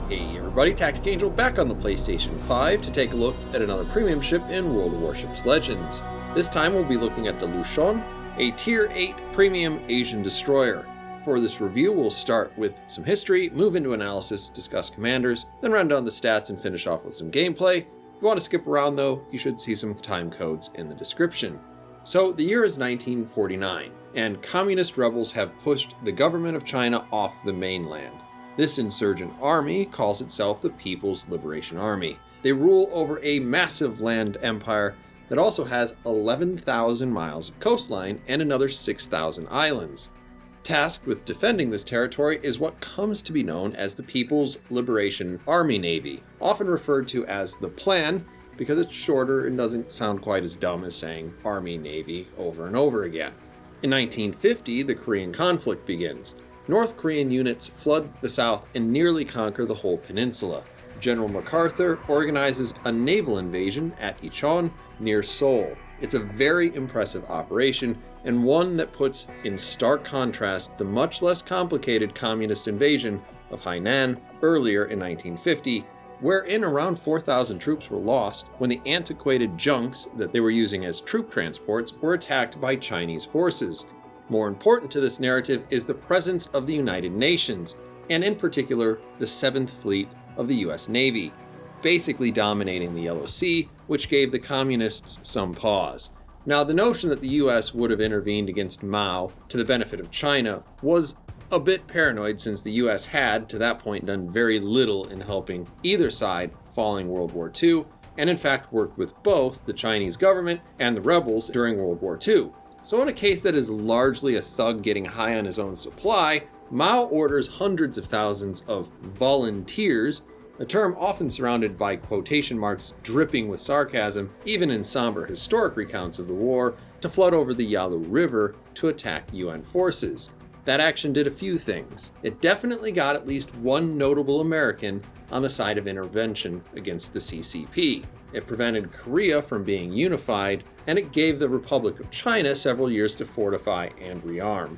Hey everybody, TacticAngel back on the PlayStation 5 to take a look at another premium ship in World of Warships Legends. This time we'll be looking at the Lushun, a Tier 8 premium Asian destroyer. For this review we'll start with some history, move into analysis, discuss commanders, then run down the stats and finish off with some gameplay. If you want to skip around though, you should see some time codes in the description. So the year is 1949, and communist rebels have pushed the government of China off the mainland. This insurgent army calls itself the People's Liberation Army. They rule over a massive land empire that also has 11,000 miles of coastline and another 6,000 islands. Tasked with defending this territory is what comes to be known as the People's Liberation Army Navy, often referred to as the Plan because it's shorter and doesn't sound quite as dumb as saying Army Navy over and over again. In 1950, the Korean conflict begins. North Korean units flood the south and nearly conquer the whole peninsula. General MacArthur organizes a naval invasion at Lüshun near Seoul. It's a very impressive operation, and one that puts in stark contrast the much less complicated communist invasion of Hainan earlier in 1950, wherein around 4,000 troops were lost when the antiquated junks that they were using as troop transports were attacked by Chinese forces. More important to this narrative is the presence of the United Nations, and in particular, the 7th Fleet of the US Navy, basically dominating the Yellow Sea, which gave the communists some pause. Now, the notion that the US would have intervened against Mao to the benefit of China was a bit paranoid, since the US had, to that point, done very little in helping either side following World War II, and in fact worked with both the Chinese government and the rebels during World War II. So in a case that is largely a thug getting high on his own supply, Mao orders hundreds of thousands of volunteers, a term often surrounded by quotation marks dripping with sarcasm, even in somber historic recounts of the war, to flood over the Yalu River to attack UN forces. That action did a few things. It definitely got at least one notable American on the side of intervention against the CCP. It prevented Korea from being unified, and it gave the Republic of China several years to fortify and rearm.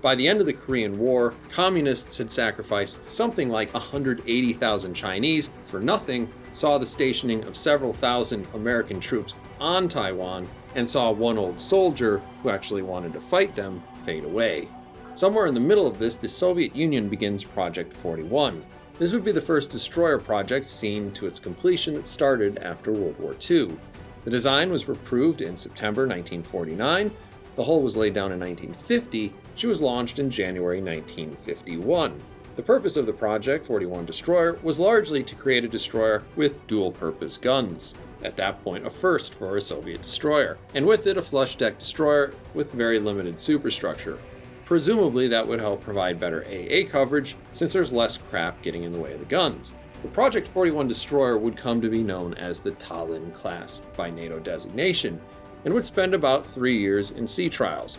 By the end of the Korean War, communists had sacrificed something like 180,000 Chinese for nothing, saw the stationing of several thousand American troops on Taiwan, and saw one old soldier who actually wanted to fight them fade away. Somewhere in the middle of this, the Soviet Union begins Project 41. This would be the first destroyer project seen to its completion that started after World War II. The design was approved in September 1949, the hull was laid down in 1950, she was launched in January 1951. The purpose of the Project 41 destroyer was largely to create a destroyer with dual-purpose guns. At that point, a first for a Soviet destroyer, and with it a flush-deck destroyer with very limited superstructure. Presumably that would help provide better AA coverage, since there's less crap getting in the way of the guns. The Project 41 destroyer would come to be known as the Tallinn class by NATO designation, and would spend about 3 years in sea trials.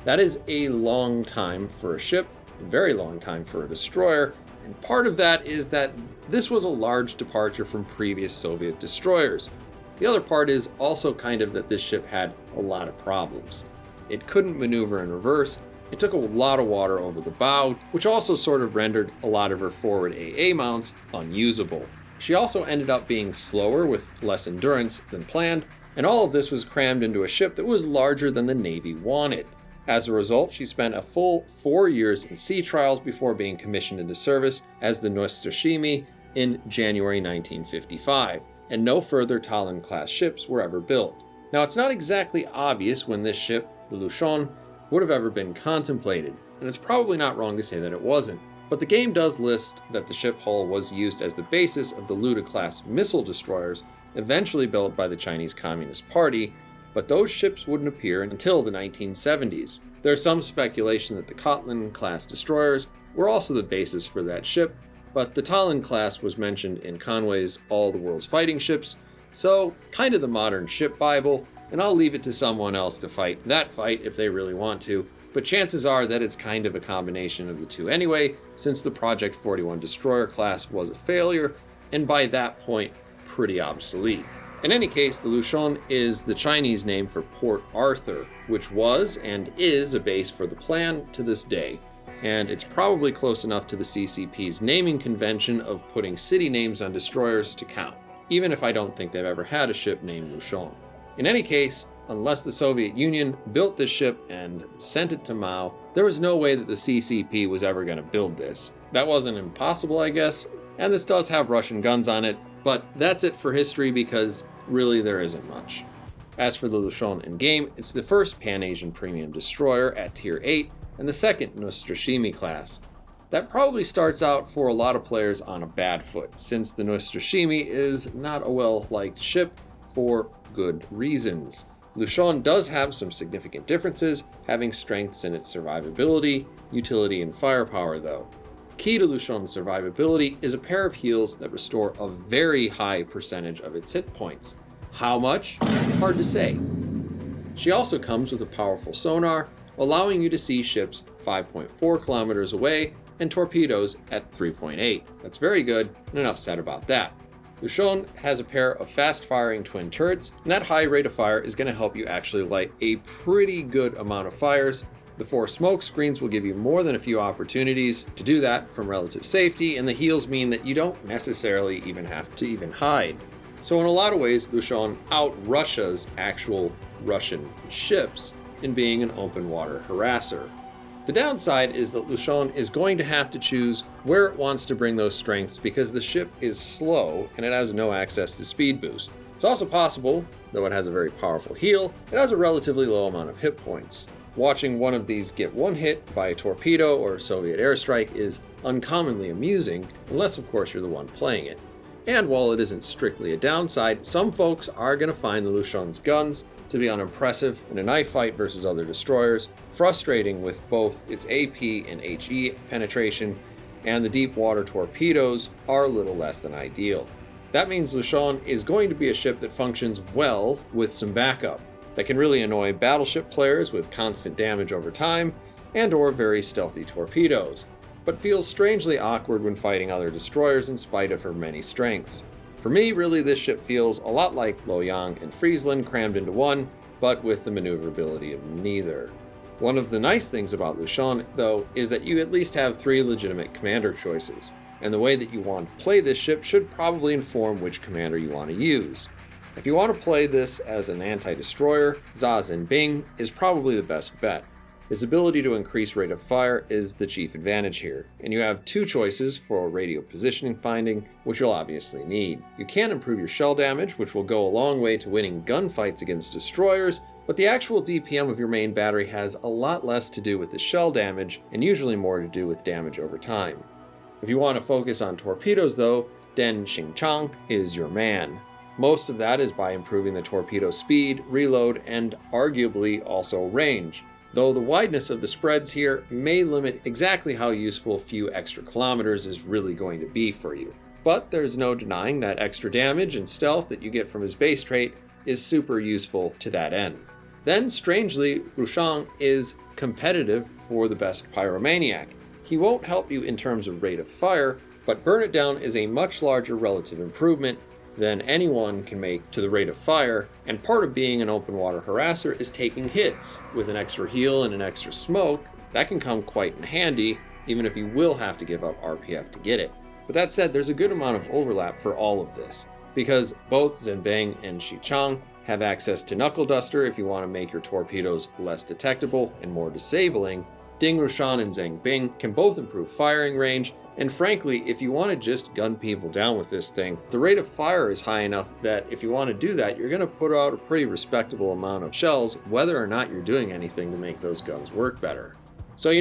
That is a long time for a ship, a very long time for a destroyer, and part of that is that this was a large departure from previous Soviet destroyers. The other part is also kind of that this ship had a lot of problems. It couldn't maneuver in reverse. It took a lot of water over the bow, which also sort of rendered a lot of her forward AA mounts unusable. She also ended up being slower with less endurance than planned, and all of this was crammed into a ship that was larger than the Navy wanted. As a result, she spent a full 4 years in sea trials before being commissioned into service as the Nostoshimi in January 1955, and no further Tallinn-class ships were ever built. Now, it's not exactly obvious when this ship, the Lushun, would have ever been contemplated, and it's probably not wrong to say that it wasn't. But the game does list that the ship hull was used as the basis of the Luda-class missile destroyers eventually built by the Chinese Communist Party, but those ships wouldn't appear until the 1970s. There's some speculation that the Kotlin-class destroyers were also the basis for that ship, but the Tallinn class was mentioned in Conway's All the World's Fighting Ships, so kind of the modern ship Bible, and I'll leave it to someone else to fight that fight if they really want to, but chances are that it's kind of a combination of the two anyway, since the Project 41 destroyer class was a failure, and by that point, pretty obsolete. In any case, the Lushun is the Chinese name for Port Arthur, which was and is a base for the Plan to this day. and it's probably close enough to the CCP's naming convention of putting city names on destroyers to count, even if I don't think they've ever had a ship named Lushun. In any case, unless the Soviet Union built this ship and sent it to Mao, there was no way that the CCP was ever going to build this. That wasn't impossible, I guess, and this does have Russian guns on it, but that's it for history because really there isn't much. As for the Lushun in-game, it's the first Pan-Asian premium destroyer at Tier 8 and the second Nostroshimi class. That probably starts out for a lot of players on a bad foot, since the Nostroshimi is not a well-liked ship for good reasons. Lushun does have some significant differences, having strengths in its survivability, utility, and firepower though. Key to Lushun's survivability is a pair of heals that restore a very high percentage of its hit points. How much? Hard to say. She also comes with a powerful sonar, allowing you to see ships 5.4 kilometers away and torpedoes at 3.8. That's very good, and enough said about that. Lushun has a pair of fast-firing twin turrets, and that high rate of fire is going to help you actually light a pretty good amount of fires. The 4 smoke screens will give you more than a few opportunities to do that from relative safety, and the heals mean that you don't necessarily even have to hide. So in a lot of ways, Lushun out-Russias actual Russian ships in being an open water harasser. The downside is that Lushun is going to have to choose where it wants to bring those strengths because the ship is slow and it has no access to speed boost. It's also possible, though it has a very powerful heal, it has a relatively low amount of hit points. Watching one of these get one hit by a torpedo or Soviet airstrike is uncommonly amusing, unless of course you're the one playing it. And while it isn't strictly a downside, some folks are going to find the Lushun's guns to be unimpressive in a knife fight versus other destroyers, frustrating with both its AP and HE penetration, and the deep water torpedoes are a little less than ideal. That means Lushun is going to be a ship that functions well with some backup, that can really annoy battleship players with constant damage over time, and or very stealthy torpedoes, but feels strangely awkward when fighting other destroyers in spite of her many strengths. For me, really this ship feels a lot like Loyang and Friesland crammed into one, but with the maneuverability of neither. One of the nice things about Lushun, though, is that you at least have 3 legitimate commander choices, and the way that you want to play this ship should probably inform which commander you want to use. If you want to play this as an anti-destroyer, Xia Zhenbing is probably the best bet. His ability to increase rate of fire is the chief advantage here, and you have 2 choices for radio positioning finding, which you'll obviously need. You can improve your shell damage, which will go a long way to winning gunfights against destroyers, but the actual DPM of your main battery has a lot less to do with the shell damage, and usually more to do with damage over time. If you want to focus on torpedoes though, Den Xingchang is your man. Most of that is by improving the torpedo speed, reload, and arguably also range. Though the wideness of the spreads here may limit exactly how useful a few extra kilometers is really going to be for you. But there's no denying that extra damage and stealth that you get from his base trait is super useful to that end. Then, strangely, Lushun is competitive for the best pyromaniac. He won't help you in terms of rate of fire, but Burn It Down is a much larger relative improvement than anyone can make to the rate of fire, and part of being an open water harasser is taking hits. With an extra heal and an extra smoke, that can come quite in handy, even if you will have to give up RPF to get it. But that said, there's a good amount of overlap for all of this, because both Zhenbing and Xichang have access to Knuckle Duster if you want to make your torpedoes less detectable and more disabling. Ding Rushan and Zheng Bing can both improve firing range, and frankly, if you want to just gun people down with this thing, the rate of fire is high enough that if you want to do that, you're going to put out a pretty respectable amount of shells, whether or not you're doing anything to make those guns work better. So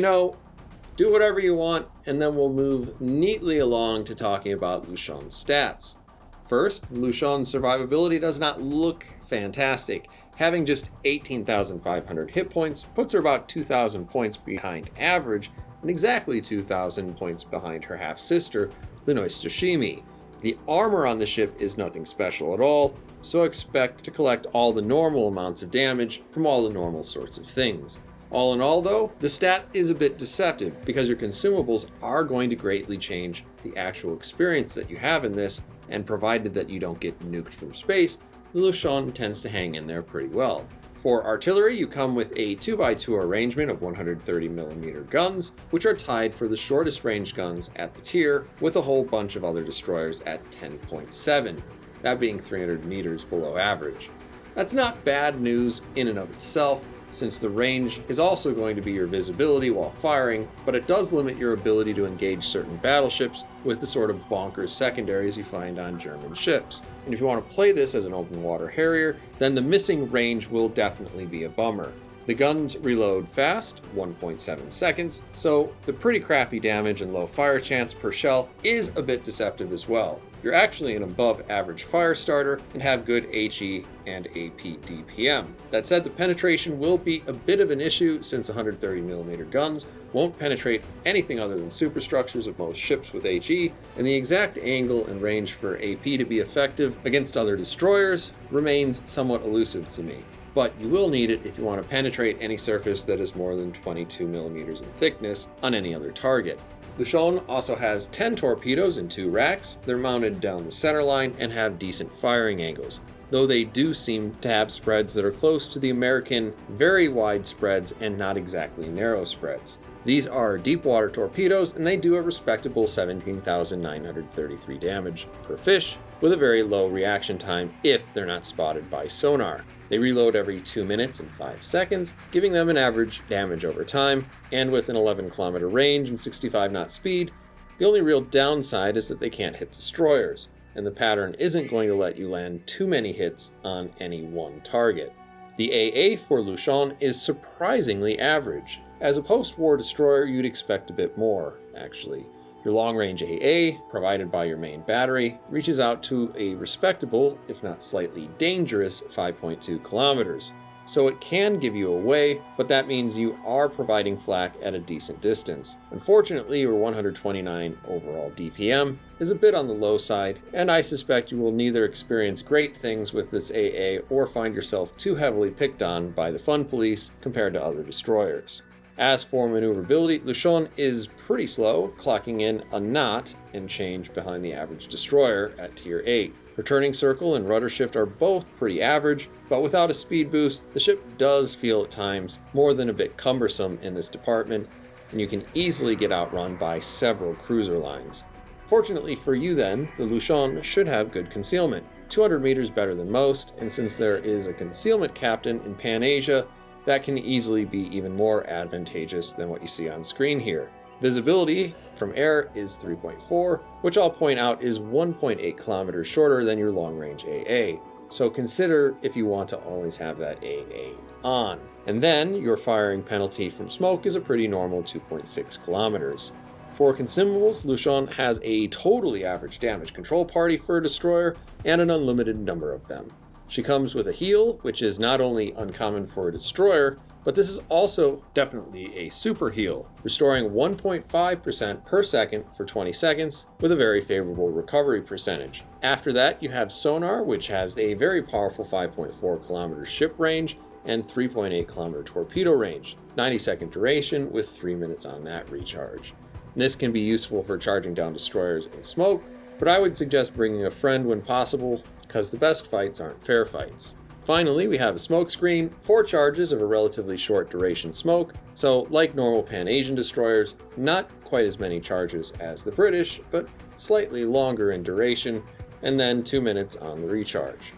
do whatever you want, and then we'll move neatly along to talking about Lushun's stats. First, Lushun's survivability does not look fantastic. Having just 18,500 hit points puts her about 2,000 points behind average, and exactly 2,000 points behind her half-sister, the Nostroshimi. The armor on the ship is nothing special at all, so expect to collect all the normal amounts of damage from all the normal sorts of things. All in all though, the stat is a bit deceptive because your consumables are going to greatly change the actual experience that you have in this, and provided that you don't get nuked from space, the Lushun tends to hang in there pretty well. For artillery, you come with a 2x2 arrangement of 130mm guns, which are tied for the shortest range guns at the tier, with a whole bunch of other destroyers at 10.7, that being 300 meters below average. That's not bad news in and of itself, since the range is also going to be your visibility while firing, but it does limit your ability to engage certain battleships with the sort of bonkers secondaries you find on German ships. And if you want to play this as an open water Harrier, then the missing range will definitely be a bummer. The guns reload fast, 1.7 seconds, so the pretty crappy damage and low fire chance per shell is a bit deceptive as well. You're actually an above average fire starter and have good HE and AP DPM. That said, the penetration will be a bit of an issue since 130mm guns won't penetrate anything other than superstructures of most ships with HE, and the exact angle and range for AP to be effective against other destroyers remains somewhat elusive to me. But you will need it if you want to penetrate any surface that is more than 22mm in thickness on any other target. Lushun also has 10 torpedoes in 2 racks. They're mounted down the center line and have decent firing angles, though they do seem to have spreads that are close to the American very wide spreads and not exactly narrow spreads. These are deep water torpedoes, and they do a respectable 17,933 damage per fish, with a very low reaction time if they're not spotted by sonar. They reload every 2 minutes and 5 seconds, giving them an average damage over time, and with an 11-kilometer range and 65 knot speed, the only real downside is that they can't hit destroyers, and the pattern isn't going to let you land too many hits on any one target. The AA for Lushun is surprisingly average. As a post-war destroyer, you'd expect a bit more, actually. Your long-range AA, provided by your main battery, reaches out to a respectable, if not slightly dangerous, 5.2 kilometers. So it can give you away, but that means you are providing flak at a decent distance. Unfortunately, your 129 overall DPM is a bit on the low side, and I suspect you will neither experience great things with this AA or find yourself too heavily picked on by the fun police compared to other destroyers. As for maneuverability, Lushun is pretty slow, clocking in a knot and change behind the average destroyer at tier 8. Her turning circle and rudder shift are both pretty average, but without a speed boost, the ship does feel at times more than a bit cumbersome in this department, and you can easily get outrun by several cruiser lines. Fortunately for you then, the Lushun should have good concealment, 200 meters better than most, and since there is a concealment captain in Pan-Asia, that can easily be even more advantageous than what you see on screen here. Visibility from air is 3.4, which I'll point out is 1.8 kilometers shorter than your long-range AA. So consider if you want to always have that AA on. And then your firing penalty from smoke is a pretty normal 2.6 kilometers. For consumables, Lushun has a totally average damage control party for a destroyer and an unlimited number of them. She comes with a heal, which is not only uncommon for a destroyer, but this is also definitely a super heal, restoring 1.5% per second for 20 seconds with a very favorable recovery percentage. After that, you have sonar, which has a very powerful 5.4 kilometer ship range and 3.8 kilometer torpedo range, 90-second duration with 3 minutes on that recharge. This can be useful for charging down destroyers in smoke, but I would suggest bringing a friend when possible, because the best fights aren't fair fights. Finally, we have a smoke screen, 4 charges of a relatively short duration smoke, so like normal Pan-Asian destroyers, not quite as many charges as the British, but slightly longer in duration, and then 2 minutes on the recharge.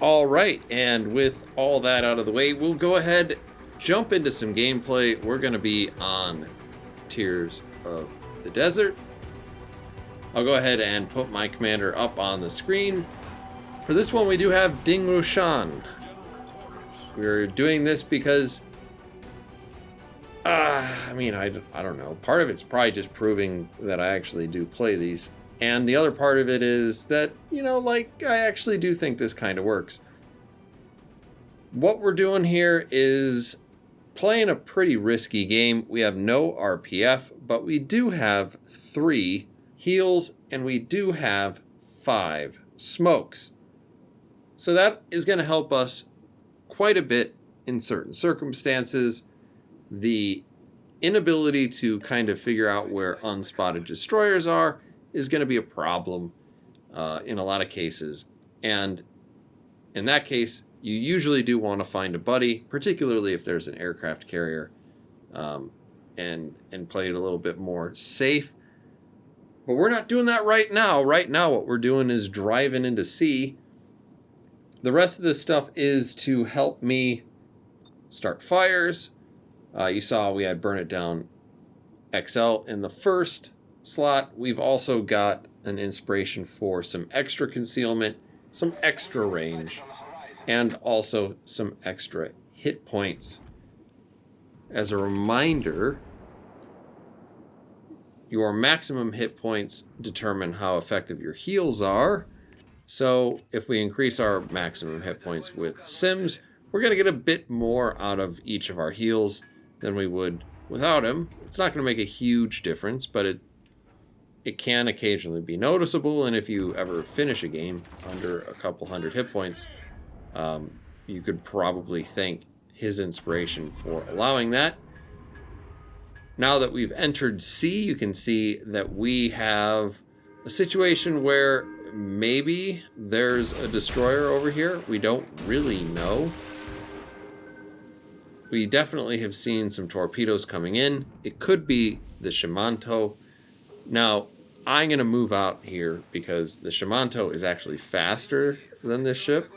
Alright, and with all that out of the way, we'll go ahead, jump into some gameplay. We're going to be on Tears of the Desert. I'll go ahead and put my commander up on the screen. For this one, we do have Ding Rushan. We're doing this because, I don't know. Part of it's probably just proving that I actually do play these. And the other part of it is that, I actually do think this kind of works. What we're doing here is playing a pretty risky game. We have no RPF, but we do have 3 heals, and we do have 5 smokes. So that is going to help us quite a bit in certain circumstances. The inability to kind of figure out where unspotted destroyers are is going to be a problem in a lot of cases. And in that case, You usually do want to find a buddy, particularly if there's an aircraft carrier, and play it a little bit more safe. But we're not doing that right now. Right now, what we're doing is driving into sea. The rest of this stuff is to help me start fires. You saw we had Burn It Down XL in the first slot. We've also got an inspiration for some extra concealment, some extra range, and also some extra hit points. As a reminder, your maximum hit points determine how effective your heals are. So if we increase our maximum hit points with Sims, we're going to get a bit more out of each of our heals than we would without him. It's not going to make a huge difference, but it can occasionally be noticeable. And if you ever finish a game under a couple hundred hit points, you could probably thank his inspiration for allowing that. Now that we've entered C, you can see that we have a situation where maybe there's a destroyer over here. We don't really know. We definitely have seen some torpedoes coming in. It could be the Shimanto. Now, I'm going to move out here because the Shimanto is actually faster than this ship.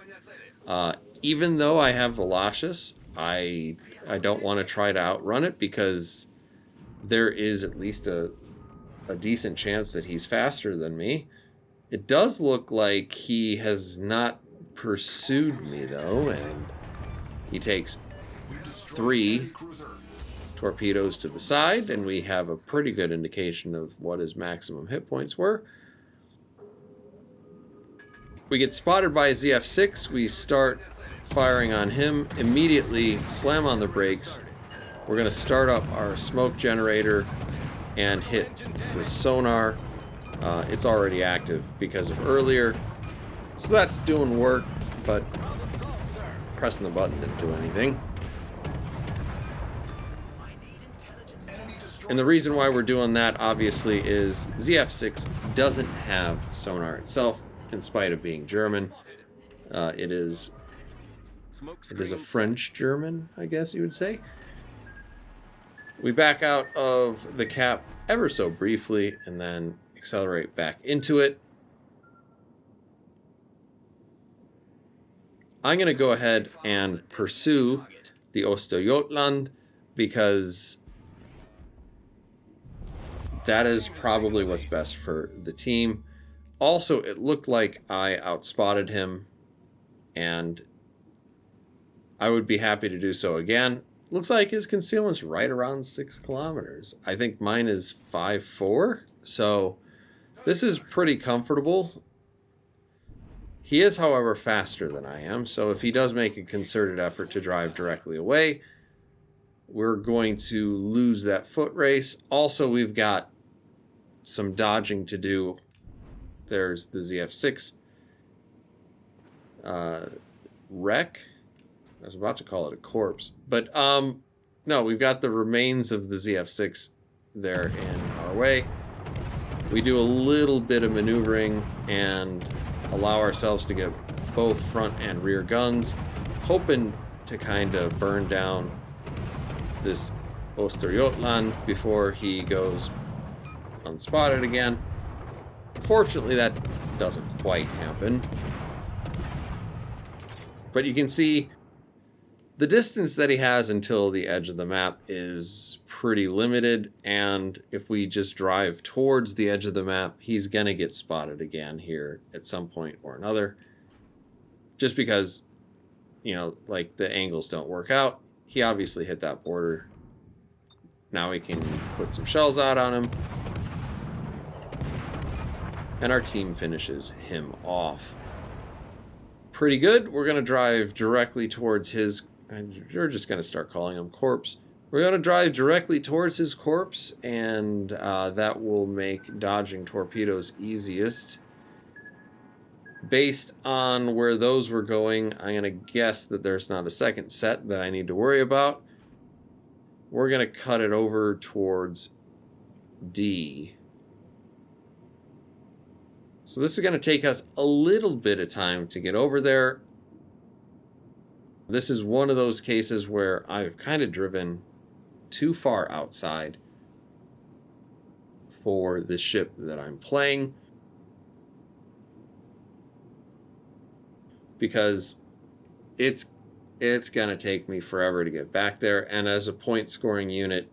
Even though I have Velocious, I don't want to try to outrun it because there is at least a decent chance that he's faster than me. It does look like he has not pursued me, though, and he takes 3 torpedoes to the side, and we have a pretty good indication of what his maximum hit points were. We get spotted by a ZF-6. We start firing on him, immediately slam on the brakes. We're going to start up our smoke generator and hit the sonar. It's already active because of earlier, so that's doing work, but pressing the button didn't do anything. And the reason why we're doing that, obviously, is ZF-6 doesn't have sonar itself, in spite of being German. It is a French-German, I guess you would say. We back out of the cap ever so briefly, and then accelerate back into it. I'm going to go ahead and pursue the Östergötland because that is probably what's best for the team. Also, it looked like I outspotted him, and I would be happy to do so again. Looks like his concealment's right around 6 kilometers. I think mine is 5.4, so this is pretty comfortable. He is, however, faster than I am, so if he does make a concerted effort to drive directly away, we're going to lose that foot race. Also, we've got some dodging to do. There's the ZF-6 wreck. I was about to call it a corpse, but no, we've got the remains of the ZF-6 there in our way. We do a little bit of maneuvering and allow ourselves to get both front and rear guns, hoping to kind of burn down this Östergötland before he goes unspotted again. Fortunately, that doesn't quite happen. But you can see the distance that he has until the edge of the map is pretty limited, and if we just drive towards the edge of the map, he's going to get spotted again here at some point or another. Just because, you know, like the angles don't work out. He obviously hit that border. Now we can put some shells out on him. And our team finishes him off. Pretty good. We're going to drive directly towards his... and you're just going to start calling him corpse. We're going to drive directly towards his corpse, and that will make dodging torpedoes easiest. Based on where those were going, I'm going to guess that there's not a second set that I need to worry about. We're going to cut it over towards D. So this is going to take us a little bit of time to get over there. This is one of those cases where I've kind of driven too far outside for the ship that I'm playing, because it's going to take me forever to get back there, and as a point scoring unit,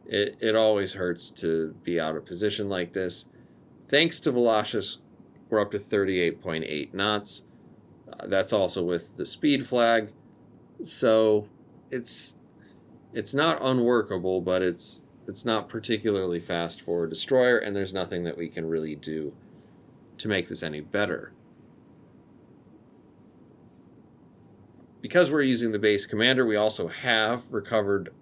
it always hurts to be out of position like this. Thanks to Velocious, we're up to 38.8 knots. That's also with the speed flag, so it's not unworkable, but it's not particularly fast for a destroyer, and there's nothing that we can really do to make this any better. Because we're using the base commander, we also have recovered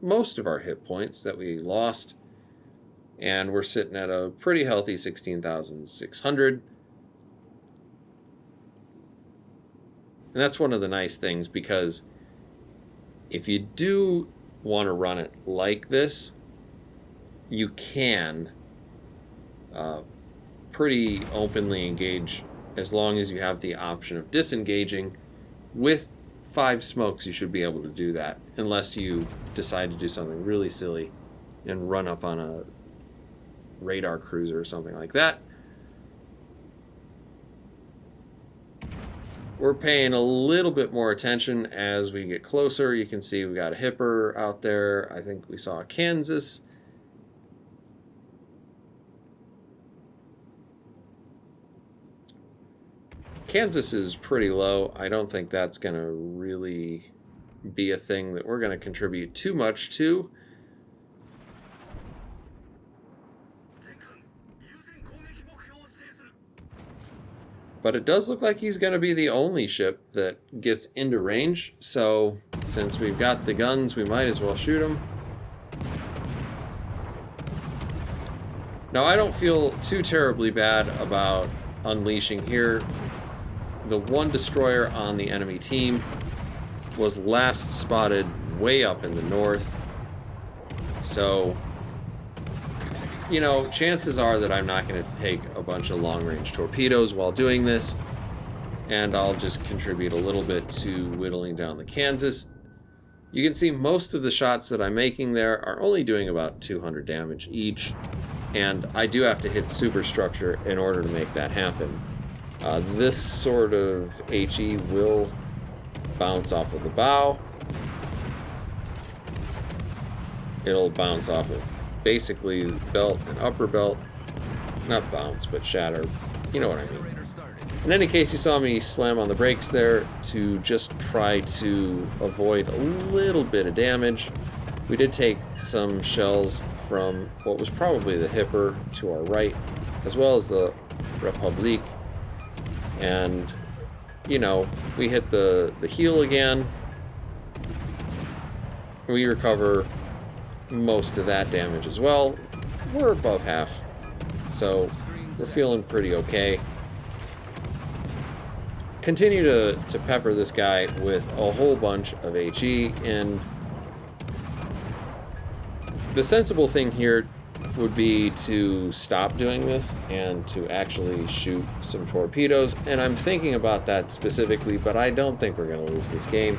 most of our hit points that we lost, and we're sitting at a pretty healthy 16,600. And that's one of the nice things, because if you do want to run it like this, you can pretty openly engage, as long as you have the option of disengaging. With 5 smokes, you should be able to do that, unless you decide to do something really silly and run up on a radar cruiser or something like that. We're paying a little bit more attention as we get closer. You can see we got a Hipper out there. I think we saw a Kansas. Kansas is pretty low. I don't think that's going to really be a thing that we're going to contribute too much to. But it does look like he's going to be the only ship that gets into range. So since we've got the guns, we might as well shoot him. Now, I don't feel too terribly bad about unleashing here. The one destroyer on the enemy team was last spotted way up in the north. So, you know, chances are that I'm not going to take a bunch of long-range torpedoes while doing this, and I'll just contribute a little bit to whittling down the Kansas. You can see most of the shots that I'm making there are only doing about 200 damage each, and I do have to hit superstructure in order to make that happen. This sort of HE will bounce off of the bow. It'll bounce off of basically belt and upper belt. Not bounce, but shatter. You know what I mean. In any case, you saw me slam on the brakes there to just try to avoid a little bit of damage. We did take some shells from what was probably the Hipper to our right, as well as the Republique. And, you know, we hit the heel again. We recover most of that damage as well. We're above half, so we're feeling pretty okay. Continue to pepper this guy with a whole bunch of HE, and the sensible thing here would be to stop doing this and to actually shoot some torpedoes, and I'm thinking about that specifically, but I don't think we're going to lose this game.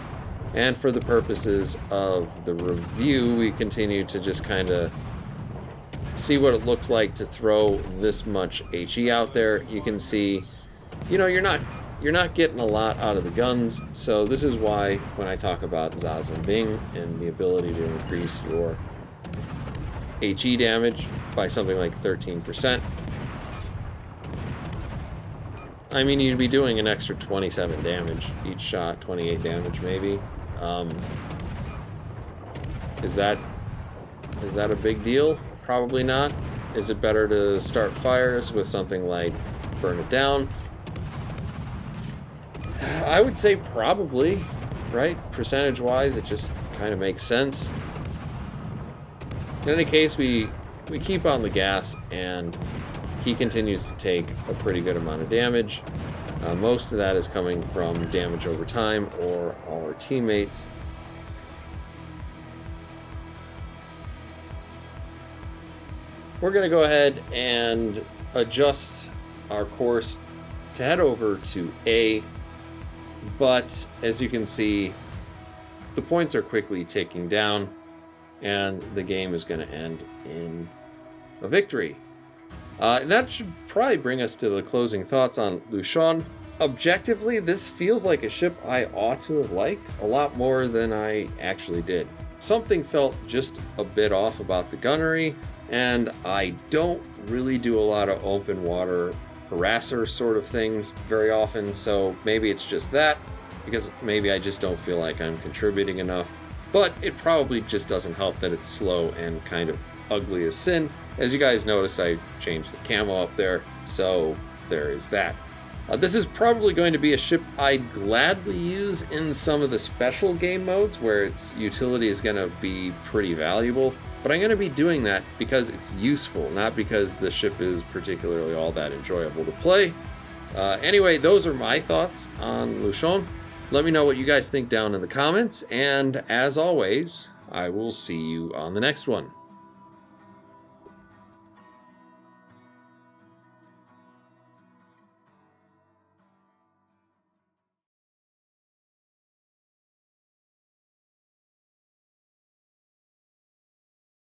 And for the purposes of the review, we continue to just kind of see what it looks like to throw this much HE out there. You can see, you know, you're not getting a lot out of the guns, so this is why when I talk about Zaz and Bing and the ability to increase your HE damage by something like 13%. I mean, you'd be doing an extra 27 damage each shot, 28 damage maybe. Is that a big deal? Probably not. Is it better to start fires with something like Burn It Down? I would say probably, right? Percentage-wise, it just kind of makes sense. In any case, we keep on the gas, and he continues to take a pretty good amount of damage. Most of that is coming from damage over time or our teammates. We're going to go ahead and adjust our course to head over to A. But as you can see, the points are quickly ticking down, and the game is going to end in a victory. And that should probably bring us to the closing thoughts on Lushun. Objectively, this feels like a ship I ought to have liked a lot more than I actually did. Something felt just a bit off about the gunnery, and I don't really do a lot of open water harasser sort of things very often, so maybe it's just that, because maybe I just don't feel like I'm contributing enough. But it probably just doesn't help that it's slow and kind of ugly as sin. As you guys noticed, I changed the camo up there, so there is that. This is probably going to be a ship I'd gladly use in some of the special game modes where its utility is going to be pretty valuable, but I'm going to be doing that because it's useful, not because the ship is particularly all that enjoyable to play. Anyway, those are my thoughts on Lushun. Let me know what you guys think down in the comments, and as always, I will see you on the next one.